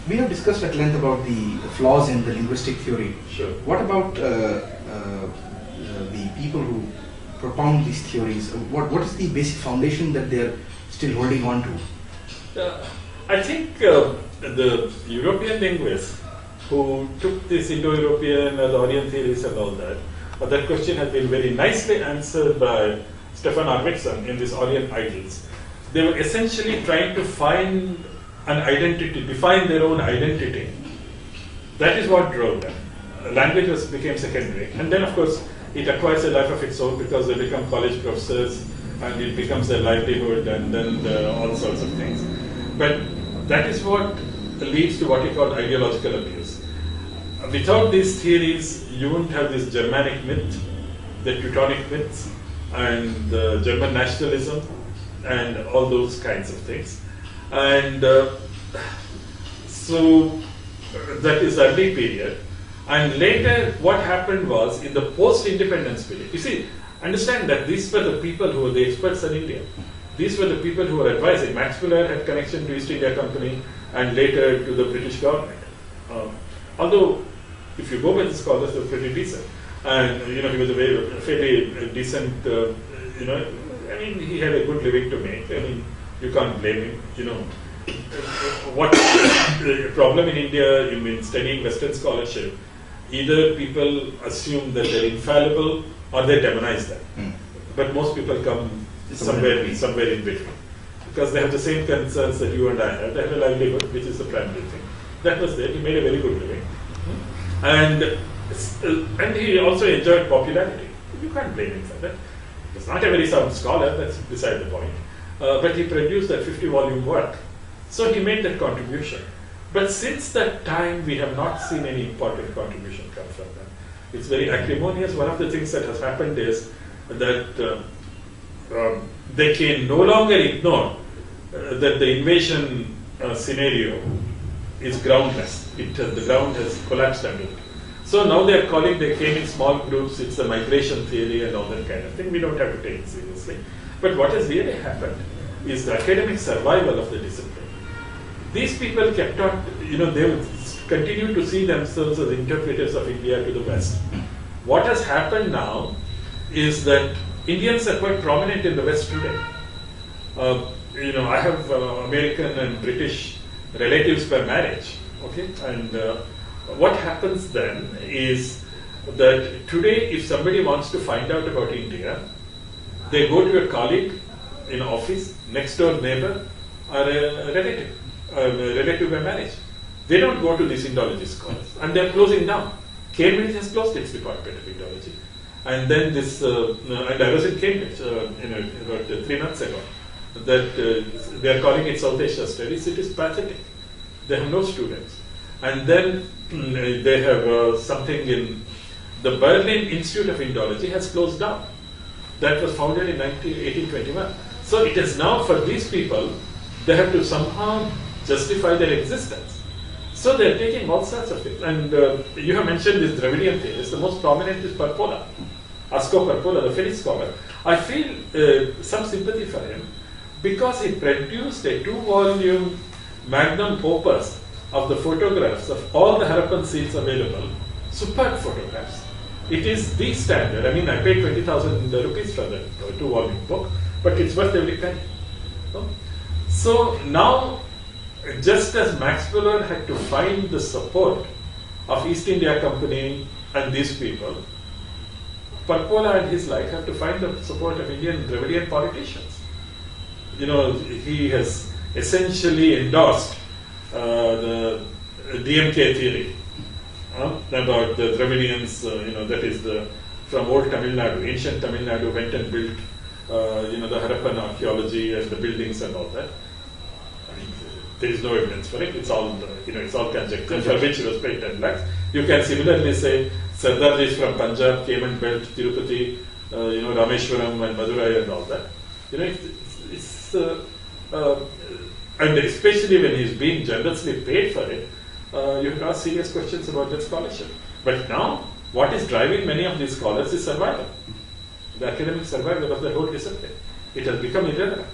We have discussed at length about the flaws in the linguistic theory. Sure. What about the people who propound these theories? What is the basic foundation that they are still holding on to? I think the European linguists who took this Indo-European or the Orient theories and all that, that question has been very nicely answered by Stefan Arvidsson in this Orient Idols. They were essentially trying to find an identity, define their own identity. That is what drove them. Language became secondary. And then, of course, it acquires a life of its own because they become college professors and it becomes their livelihood and then all sorts of things. But that is what leads to what you call ideological abuse. Without these theories, you wouldn't have this Germanic myth, the Teutonic myths, and German nationalism, and all those kinds of things. And so that is early period. And later, what happened was in the post-independence period. You see, understand that these were the people who were the experts in India. These were the people who were advising. Max Muller had connection to East India Company and later to the British government. Although, if you go by the scholars, they were pretty decent. And, he was a fairly decent, I mean, he had a good living to make. I mean, you can't blame him, What the problem in India in studying Western scholarship, either people assume that they're infallible or they demonize them. But most people come somewhere in between. Because they have the same concerns that you and I have. They have a livelihood, which is the primary thing. That was there. He made a very good living. And he also enjoyed popularity. You can't blame him for that. He's not a very sound scholar, that's beside the point. But he produced that 50-volume work. So he made that contribution. But since that time, we have not seen any important contribution come from them. It's very acrimonious. One of the things that has happened is that they can no longer ignore that the invasion scenario is groundless. The ground has collapsed under it. So now they came in small groups, it's the migration theory and all that kind of thing. We don't have to take it seriously. But what has really happened is the academic survival of the discipline. These people kept on, they would continue to see themselves as interpreters of India to the West. What has happened now is that Indians are quite prominent in the West today. I have American and British relatives by marriage, okay? And what happens then is that today, if somebody wants to find out about India, they go to a colleague in office, next door neighbor, or a relative by marriage. They don't go to these Indology scholars, and they're closing down. Cambridge has closed its department of Indology. And then and I was in Cambridge about 3 months ago, that they are calling it South Asia Studies. It is pathetic. They have no students. And then they have something in the Berlin Institute of Indology has closed down. That was founded in 1821. So it is now for these people, they have to somehow justify their existence. So they are taking all sorts of things. And you have mentioned this Dravidian theorist. The most prominent is Parpola. Asko Parpola, the Finnish scholar. I feel some sympathy for him because he produced a 2-volume magnum opus of the photographs of all the Harappan seals available. Superb photographs. It is the standard. I mean, I paid 20,000 rupees for that 2-volume book, but it's worth every penny. So now, just as Max Muller had to find the support of East India Company and these people, Parpola and his like have to find the support of Indian Dravidian politicians. He has essentially endorsed the DMK theory about the Dravidians, that is from old Tamil Nadu, ancient Tamil Nadu went and built, the Harappan archaeology and the buildings and all that. I mean, there is no evidence for it. It's all, it's all conjecture, for which he was paid 10 lakhs. You can similarly say Sardarjis from Punjab came and built Tirupati, Rameshwaram and Madurai and all that. And especially when he's being generously paid for it, you have to ask serious questions about their scholarship. But now, what is driving many of these scholars is survival. The academic survival of the whole discipline. It has become irrelevant.